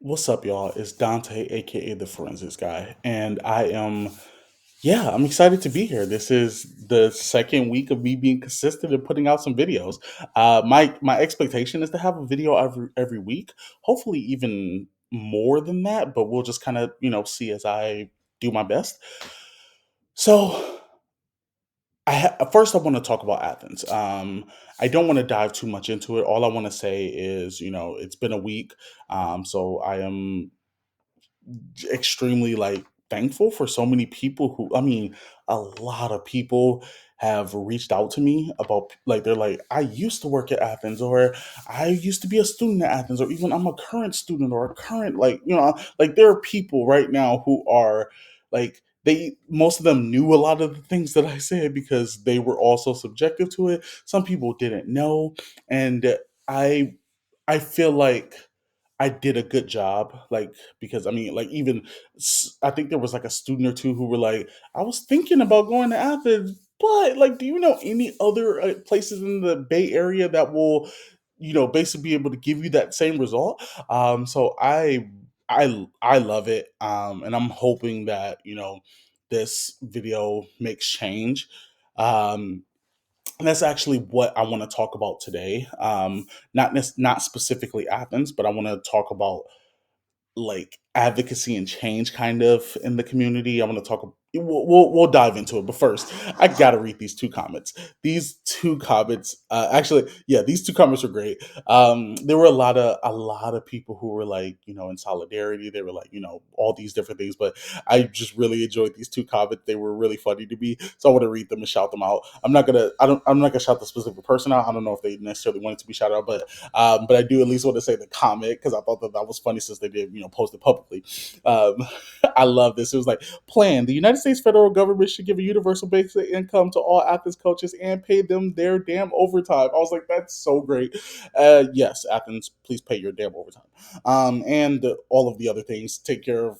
What's up, y'all? It's Dante, aka the Forensics Guy, and I'm excited to be here. This is the second week of me being consistent and putting out some videos. My expectation is to have a video every week, hopefully even more than that, but we'll just kind of see as I do my best. So, first I want to talk about Athens. I don't want to dive too much into it. All I want to say is, it's been a week, so I am extremely like thankful for so many people who, I mean, a lot of people have reached out to me about, like, they're like, I used to work at Athens, or I used to be a student at Athens, or even I'm a current student, or a current, like, like, there are people right now who are like, they, most of them knew a lot of the things that I said because they were also subjective to it. Some people didn't know. And I I feel like I did a good job, like, because I mean, like, even I think there was like a student or two who were like, I was thinking about going to Athens, but like, do you know any other places in the Bay Area that will, basically be able to give you that same result? So I love it, and I'm hoping that this video makes change. Um, and that's actually what I want to talk about today. Not specifically Athens, but I want to talk about like advocacy and change kind of in the community. I want to talk. We'll dive into it, but first, I gotta read these two comments. These two comments, actually, yeah, these two comments were great. There were a lot of people who were like, in solidarity. They were like, all these different things. But I just really enjoyed these two comments. They were really funny to me, so I want to read them and shout them out. I'm not gonna shout the specific person out. I don't know if they necessarily wanted to be shouted out, but I do at least want to say the comment because I thought that was funny since they did, post it publicly. Um, I love this. It was like, plan: the United States federal government should give a universal basic income to all Athens coaches and pay them their damn overtime. I was like, that's so great. Yes, Athens, please pay your damn overtime, and all of the other things. Take care of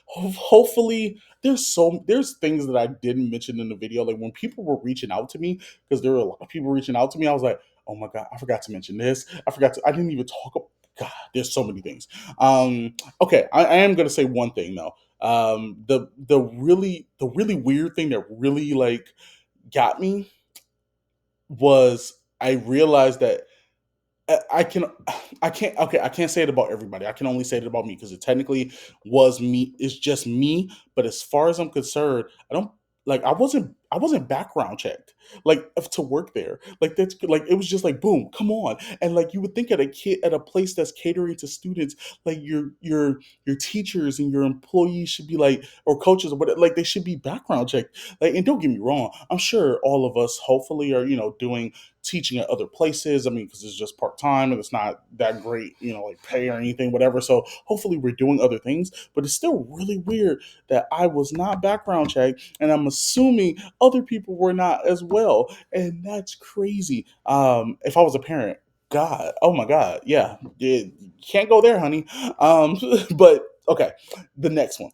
hopefully there's things that I didn't mention in the video, like when people were reaching out to me, because there were a lot of people reaching out to me. I was like, oh my god, I forgot to mention this. I didn't even talk about, god, there's so many things. Okay, I am gonna say one thing though. The really weird thing that really like got me was I realized that I can I can't, okay, I can't say it about everybody. I can only say it about me because it technically was me. It's just me. But as far as I'm concerned, I don't like I wasn't background checked like to work there. Like that's like it was just like boom, come on. And like you would think at a place that's catering to students, like your teachers and your employees should be like, or coaches or whatever, like they should be background checked. Like, and don't get me wrong, I'm sure all of us hopefully are, doing teaching at other places. I mean, because it's just part time and it's not that great, like pay or anything, whatever. So hopefully we're doing other things, but it's still really weird that I was not background checked, and I'm assuming other people were not as well, and that's crazy. If I was a parent, God, oh my God, yeah, you can't go there, honey. But okay, the next one,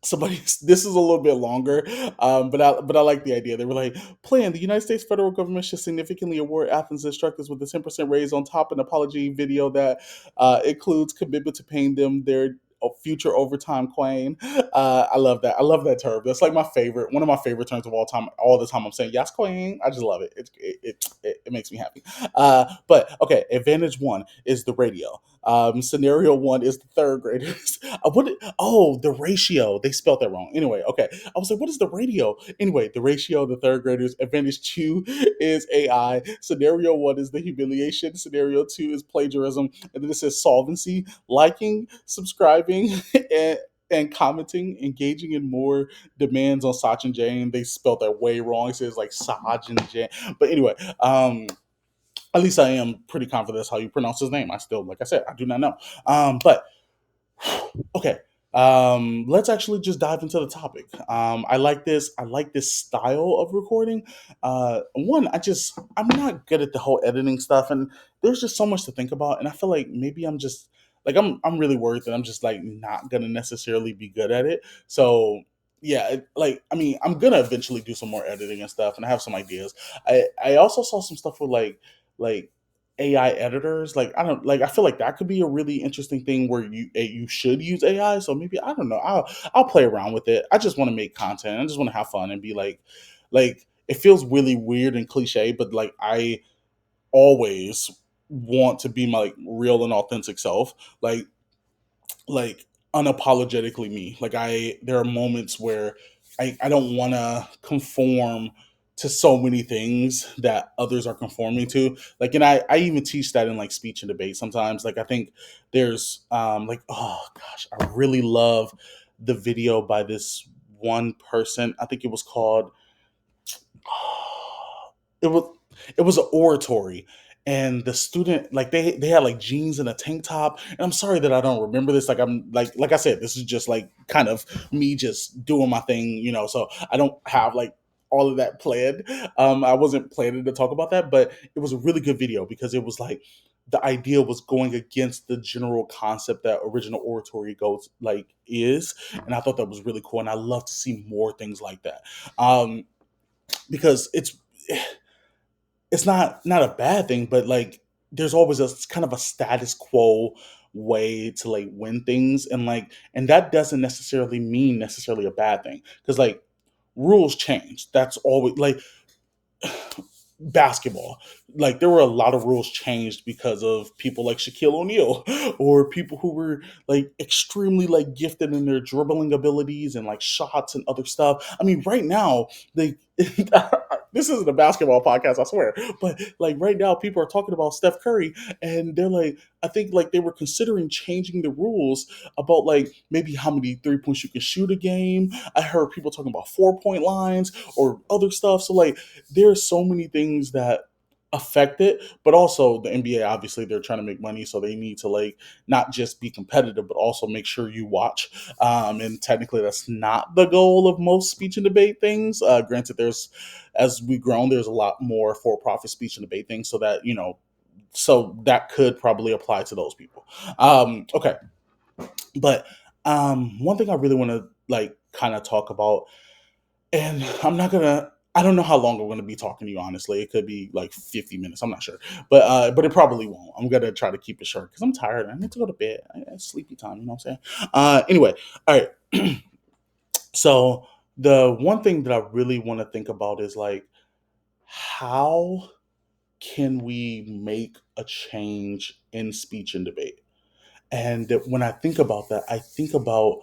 somebody, this is a little bit longer, but I like the idea. They were like, plan: the United States federal government should significantly award Athens instructors with a 10% raise on top an apology video that includes commitment to paying them their future overtime claim. I love that. I love that term. That's like my favorite, one of my favorite terms of all time. All the time I'm saying yes queen. I just love it. It makes me happy. But okay, advantage one is the radio. Scenario one is the third graders. Oh, the ratio. They spelled that wrong. Anyway, okay. I was like, what is the radio? Anyway, the ratio, the third graders. Advantage two is AI. Scenario one is the humiliation. Scenario two is plagiarism. And then it says solvency, liking, subscribing, and commenting, engaging in more demands on Sach and Jane. They spelled that way wrong. It says like Saj and Jane. But anyway, at least I am pretty confident that's how you pronounce his name. I still, like I said, I do not know. But okay, let's actually just dive into the topic. I like this. I like this style of recording. One, I'm not good at the whole editing stuff, and there's just so much to think about. And I feel like maybe I'm just like I'm really worried that I'm just like not gonna necessarily be good at it. So yeah, like I mean, I'm gonna eventually do some more editing and stuff, and I have some ideas. I also saw some stuff with like AI editors. Like I don't like I feel like that could be a really interesting thing where you should use AI. So maybe I don't know. I'll play around with it. I just want to make content. I just want to have fun and be like it feels really weird and cliche, but like I always want to be my like real and authentic self. Like unapologetically me. Like I there are moments where I don't wanna conform to so many things that others are conforming to. Like and I even teach that in like speech and debate sometimes. Like I think there's like oh gosh, I really love the video by this one person. I think it was called it was it was an oratory, and the student like they had like jeans and a tank top. And I'm sorry that I don't remember this. Like I'm like I said, this is just like kind of me just doing my thing, So I don't have like all of that planned. I wasn't planning to talk about that, but it was a really good video because it was like the idea was going against the general concept that original oratory goes like is, and I thought that was really cool. And I love to see more things like that. Because it's not a bad thing, but like there's always a kind of a status quo way to like win things, and like and that doesn't necessarily mean necessarily a bad thing because like rules change. That's always like basketball. Like there were a lot of rules changed because of people like Shaquille O'Neal or people who were like extremely like gifted in their dribbling abilities and like shots and other stuff. I mean, right now, they this isn't a basketball podcast, I swear. But like right now, people are talking about Steph Curry and they're like, I think like they were considering changing the rules about like maybe how many 3 points you can shoot a game. I heard people talking about 4 point lines or other stuff. So like there's so many things that affect it, but also the NBA obviously they're trying to make money, so they need to like not just be competitive but also make sure you watch. And technically that's not the goal of most speech and debate things. Granted, there's as we've grown, there's a lot more for-profit speech and debate things, so that so that could probably apply to those people. Okay, but one thing I really want to like kind of talk about, and I don't know how long I'm gonna be talking to you, honestly. It could be like 50 minutes, I'm not sure. But it probably won't. I'm gonna try to keep it short because I'm tired. I need to go to bed. It's sleepy time, you know what I'm saying? Anyway, all right. So the one thing that I really want to think about is like how can we make a change in speech and debate? And when I think about that, I think about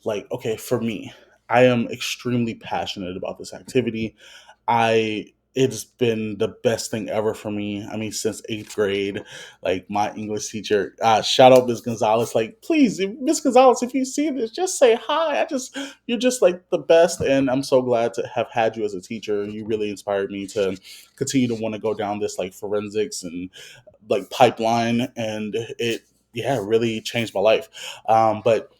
like, okay, for me, I am extremely passionate about this activity. It's been the best thing ever for me. I mean, since eighth grade, like my English teacher, shout out Miss Gonzalez. Like, please, Miss Gonzalez, if you see this, just say hi. You're just like the best, and I'm so glad to have had you as a teacher. You really inspired me to continue to want to go down this like forensics and like pipeline, and it yeah really changed my life. But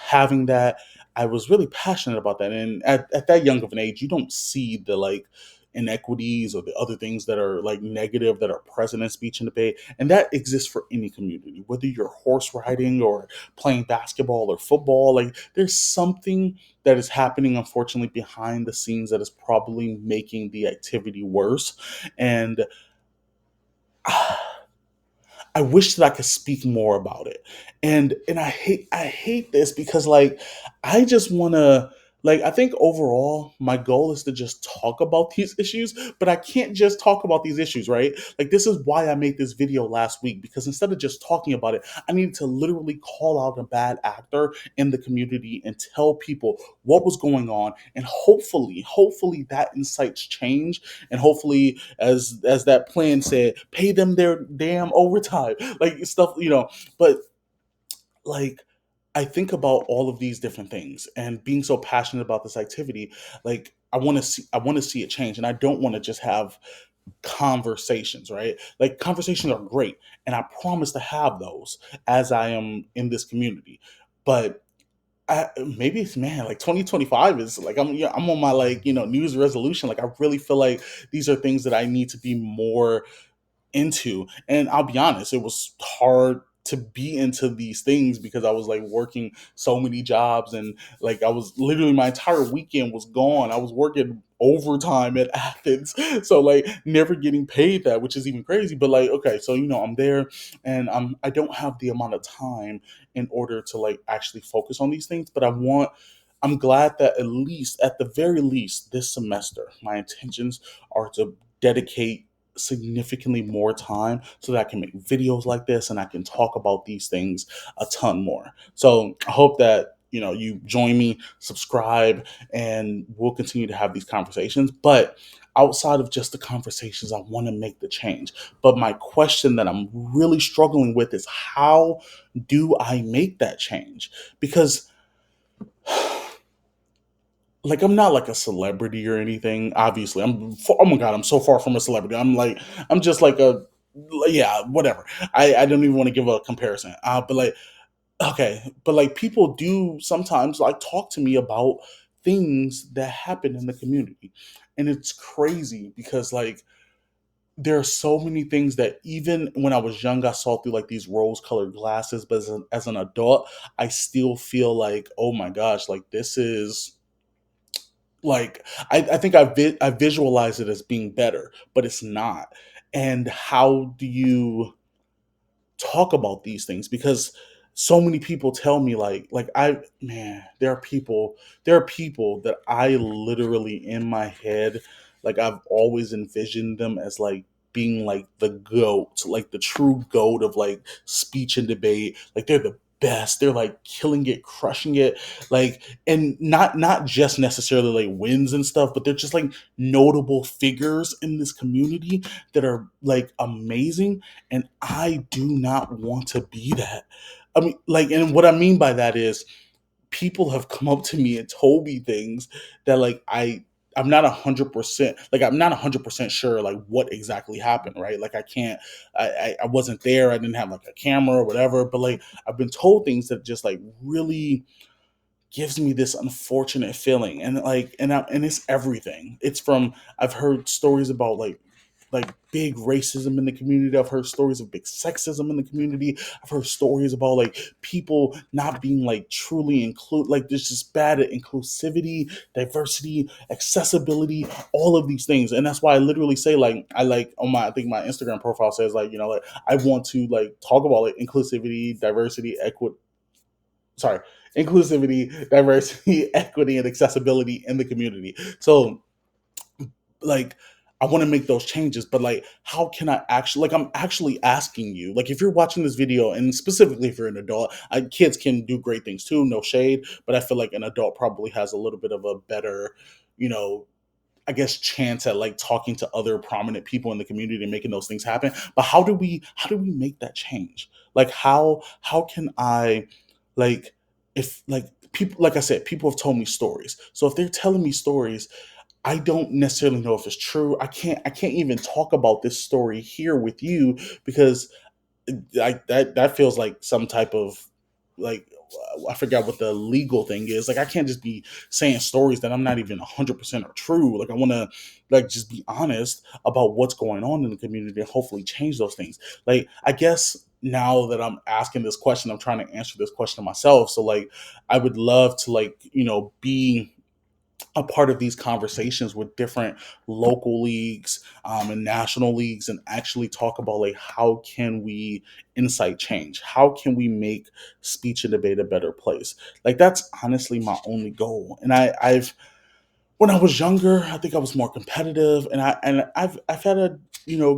having that, I was really passionate about that, and at that young of an age, you don't see the like inequities or the other things that are like negative that are present in speech and debate, and that exists for any community, whether you're horse riding or playing basketball or football. Like there's something that is happening unfortunately behind the scenes that is probably making the activity worse. And I wish that I could speak more about it. And I hate this because like I just want to like I think overall my goal is to just talk about these issues, but I can't just talk about these issues, right? Like this is why I made this video last week, because instead of just talking about it, I needed to literally call out a bad actor in the community and tell people what was going on, and hopefully that incites change, and hopefully, as that plan said, pay them their damn overtime, like stuff, but like I think about all of these different things and being so passionate about this activity. Like I want to see it change, and I don't want to just have conversations, right? Like conversations are great, and I promise to have those as I am in this community. But maybe it's, man, like 2025 is like I'm on my like New Year's resolution. Like I really feel like these are things that I need to be more into. And I'll be honest, it was hard to be into these things because I was like working so many jobs, and like I was literally my entire weekend was gone. I was working overtime at Athens. So like never getting paid that, which is even crazy. But like, okay, so I'm there, and I don't have the amount of time in order to like actually focus on these things. But I'm glad that at least, at the very least, this semester, my intentions are to dedicate significantly more time so that I can make videos like this and I can talk about these things a ton more. So I hope that you join me, subscribe, and we'll continue to have these conversations. But outside of just the conversations, I want to make the change. But my question that I'm really struggling with is, how do I make that change? Because like I'm not like a celebrity or anything. Obviously, oh my god, I'm so far from a celebrity. I'm just like a, yeah, whatever. I don't even want to give a comparison. But like, okay, but like people do sometimes like talk to me about things that happen in the community, and it's crazy because like there are so many things that even when I was young, I saw through like these rose colored glasses. But as an adult, I still feel like, oh my gosh, like this is like I think I visualize it as being better, but it's not. And how do you talk about these things? Because so many people tell me like I man, there are people that I literally in my head, like I've always envisioned them as like being like the goat, like the true goat of like speech and debate. Like they're the best. They're like killing it, crushing it, like, and not just necessarily like wins and stuff, but they're just like notable figures in this community that are like amazing, and I do not want to be that. I mean, like, and what I mean by that is people have come up to me and told me things that like I'm not 100%, like I'm not 100% sure like what exactly happened, right? Like I can't, I wasn't there, I didn't have like a camera or whatever, but like I've been told things that just like really gives me this unfortunate feeling, and like and it's everything. It's from, I've heard stories about like big racism in the community. I've heard stories of big sexism in the community. I've heard stories about like people not being like truly include, like there's just bad at inclusivity, diversity, accessibility, all of these things. And that's why I literally say like I like on my, I think my Instagram profile says like like I want to like talk about like inclusivity, diversity, equity, sorry, inclusivity, diversity, equity, and accessibility in the community. So like I want to make those changes, but like how can I actually, like I'm actually asking you, like if you're watching this video, and specifically if you're an adult, kids can do great things too, no shade, but I feel like an adult probably has a little bit of a better, you know, I guess chance at like talking to other prominent people in the community and making those things happen. But how do we make that change? Like how can I, like, if like people, like I said, people have told me stories. So if they're telling me stories, I don't necessarily know if it's true. I can't even talk about this story here with you because that feels like some type of like, I forgot what the legal thing is. Like I can't just be saying stories that I'm not even 100% are true. Like I want to like just be honest about what's going on in the community and hopefully change those things. Like I guess now that I'm asking this question, I'm trying to answer this question myself. So like I would love to like be a part of these conversations with different local leagues, and national leagues, and actually talk about like how can we incite change, how can we make speech and debate a better place. Like that's honestly my only goal. And I've, when I was younger, I think I was more competitive, and I've had a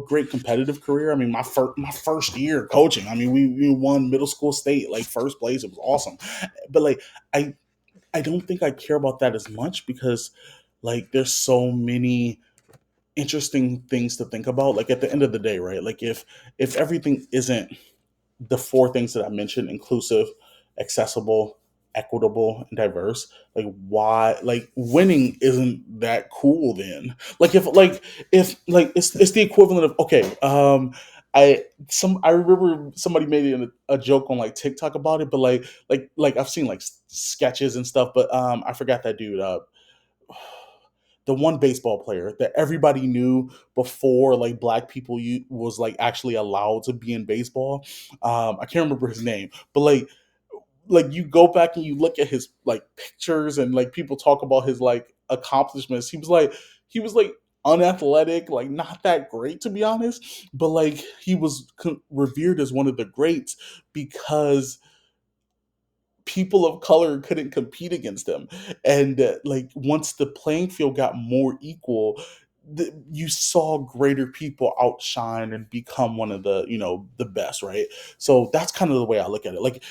great competitive career. I mean, my first year coaching, I mean, we won middle school state, like first place. It was awesome. But like I I don't think I care about that as much because like there's so many interesting things to think about. Like at the end of the day, right? Like if everything isn't the four things that I mentioned, inclusive, accessible, equitable, and diverse, like why, like winning isn't that cool then? Like if like it's the equivalent of, okay, I remember somebody made a joke on like TikTok about it, but like I've seen like sketches and stuff, but I forgot that dude. the one baseball player that everybody knew before like black people was like actually allowed to be in baseball. I can't remember his name, but like you go back and you look at his like pictures and like people talk about his like accomplishments. He was like unathletic, like not that great to be honest, but like he was revered as one of the greats because people of color couldn't compete against him. And like once the playing field got more equal, you saw greater people outshine and become one of the the best, right? So that's kind of the way I look at it. Like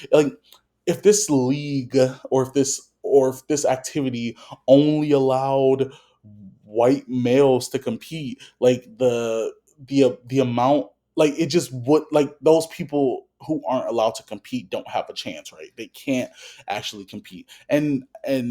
if this league or if this activity only allowed white males to compete, like the amount, like it just would, like those people who aren't allowed to compete don't have a chance, right? They can't actually compete. And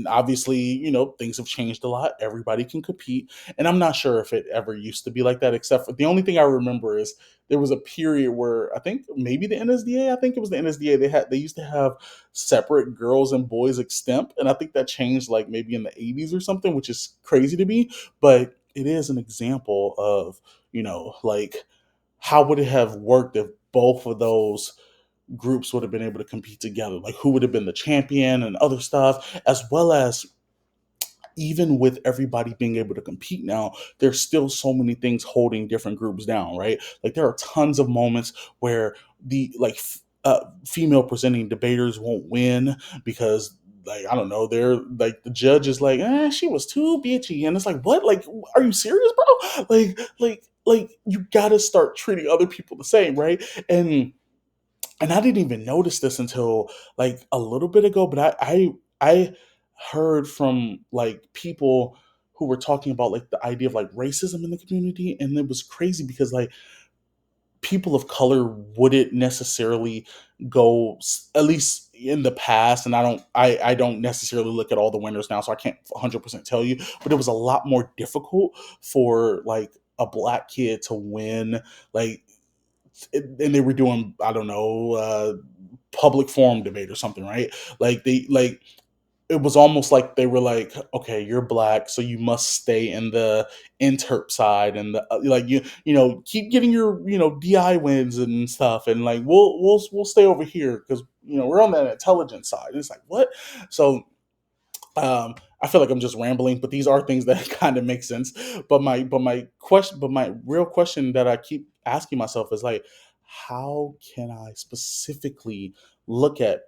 obviously, things have changed a lot. Everybody can compete. And I'm not sure if it ever used to be like that, except for the only thing I remember is there was a period where I think maybe the NSDA, I think it was the NSDA, they used to have separate girls and boys extemp. And I think that changed like maybe in the 80s or something, which is crazy to me. But it is an example of, like how would it have worked if both of those groups would have been able to compete together? Like who would have been the champion and other stuff, as well as even with everybody being able to compete now, there's still so many things holding different groups down, right? Like there are tons of moments where the female presenting debaters won't win because like I don't know, they're like the judge is like, she was too bitchy, and it's like, what? Like, are you serious, bro? Like you gotta start treating other people the same, right? And I didn't even notice this until like a little bit ago, but I heard from like people who were talking about like the idea of like racism in the community, and it was crazy because like people of color wouldn't necessarily at least in the past, and I don't necessarily look at all the winners now, so I can't 100% tell you, but it was a lot more difficult for like a black kid to win, like and they were doing, I don't know, public forum debate or something, right? Like they like it was almost like they were like, okay, you're black, so you must stay in the interp side, and the like keep getting your DI wins and stuff, and like we'll stay over here because we're on that intelligence side. And it's like what? So I feel like I'm just rambling, but these are things that kind of make sense. But my real question that I keep asking myself is like, how can I specifically look at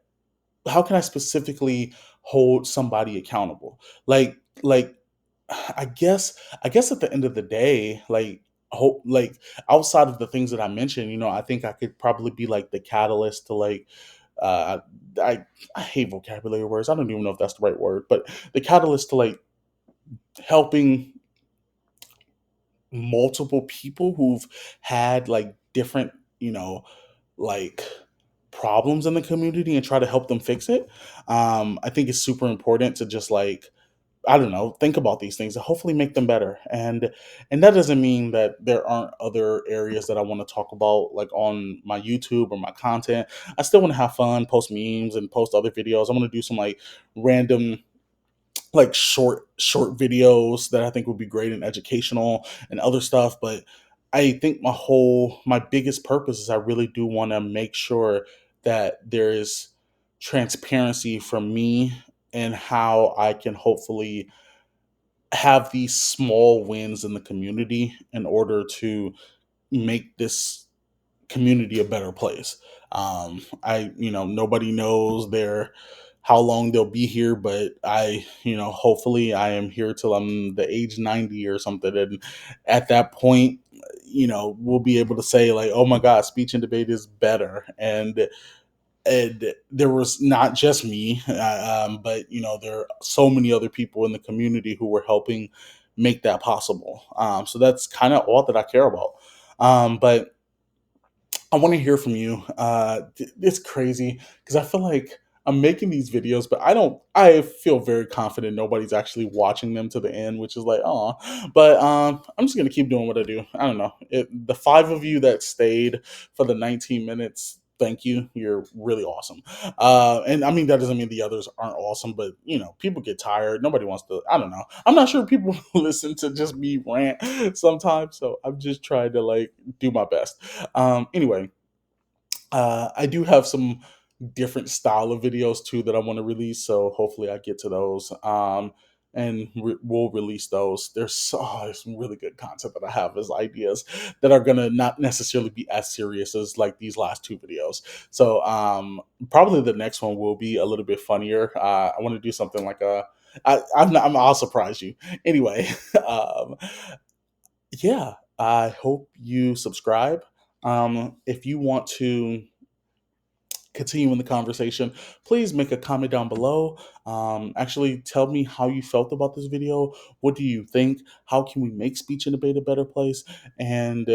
how can I specifically hold somebody accountable? Like I guess at the end of the day, like hope like outside of the things that I mentioned, I think I could probably be like the catalyst to like uh I hate vocabulary words. I don't even know if that's the right word, but the catalyst to like helping multiple people who've had like different, like problems in the community and try to help them fix it. I think it's super important to just like I don't know, think about these things and hopefully make them better. And that doesn't mean that there aren't other areas that I want to talk about like on my YouTube or my content. I still want to have fun, post memes and post other videos. I want to do some like random like short videos that I think would be great and educational and other stuff. But I think my biggest purpose is I really do want to make sure that there is transparency from me and how I can hopefully have these small wins in the community in order to make this community a better place. Nobody knows how long they'll be here, but hopefully I am here till I'm the age 90 or something. And at that point, we'll be able to say like, oh my God, speech and debate is better. And there was not just me, but there are so many other people in the community who were helping make that possible. So that's kind of all that I care about. But I want to hear from you. It's crazy because I feel like I'm making these videos, but I feel very confident nobody's actually watching them to the end, which is like, oh. But I'm just gonna keep doing what I do. I don't know. The five of you that stayed for the 19 minutes, thank you. You're really awesome. And I mean, that doesn't mean the others aren't awesome, but people get tired. Nobody wants to, I don't know. I'm not sure people listen to just me rant sometimes. So I'm just trying to like do my best. Anyway, I do have some different style of videos too that I want to release, so hopefully I get to those. And we'll release those. There's some really good content that I have as ideas that are gonna not necessarily be as serious as like these last two videos. So probably the next one will be a little bit funnier. I want to do something like I'll surprise you. Anyway, um, yeah, I hope you subscribe. If you want to continue in the conversation, please make a comment down below. Actually, tell me how you felt about this video. What do you think? How can we make speech and debate a better place? And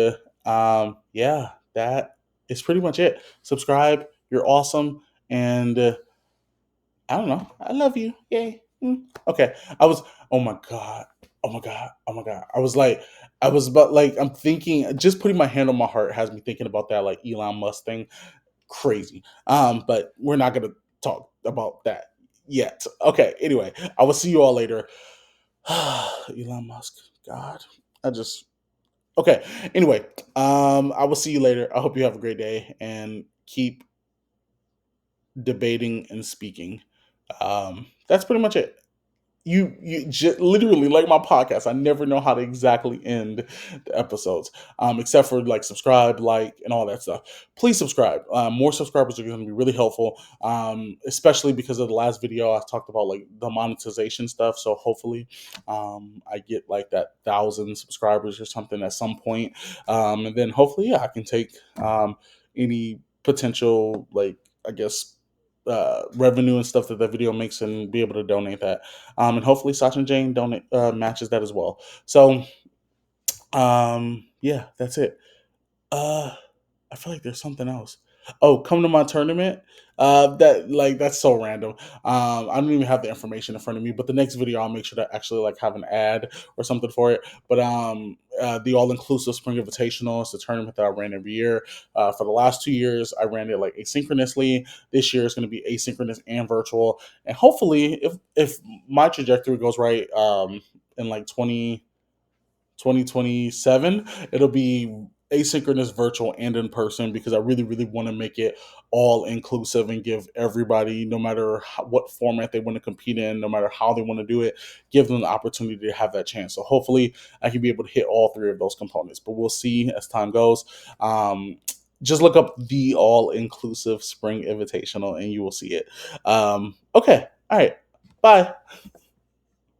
yeah, that is pretty much it. Subscribe. You're awesome. And I don't know. I love you. Yay. Okay. Oh my God. Oh my God. Oh my God. I was about like, I'm thinking, just putting my hand on my heart has me thinking about that, like Elon Musk thing. Crazy. But we're not gonna talk about that yet. Okay, anyway, I will see you all later. Elon Musk. God. I just okay. Anyway, I will see you later. I hope you have a great day and keep debating and speaking. That's pretty much it. Literally like my podcast, I never know how to exactly end the episodes, except for like subscribe, like, and all that stuff. Please subscribe. More subscribers are going to be really helpful, especially because of the last video I talked about like the monetization stuff. So hopefully I get like that 1,000 subscribers or something at some point. And then hopefully, yeah, I can take any potential, like, I guess, revenue and stuff that the video makes and be able to donate that. And hopefully Sachin Jane donate matches that as well. So yeah, that's it. Uh, I feel like there's something else. Oh, come to my tournament. That's so random. I don't even have the information in front of me, but the next video I'll make sure to actually like have an ad or something for it. But the all inclusive spring invitational is the tournament that I ran every year. For the last 2 years, I ran it like asynchronously. This year is going to be asynchronous and virtual, and hopefully, if my trajectory goes right, in like 2027, it'll be asynchronous, virtual, and in person, because I really, really want to make it all inclusive and give everybody, no matter what format they want to compete in, no matter how they want to do it, give them the opportunity to have that chance. So hopefully I can be able to hit all three of those components, but we'll see as time goes. Just look up the all inclusive spring invitational and you will see it. Okay. All right. Bye.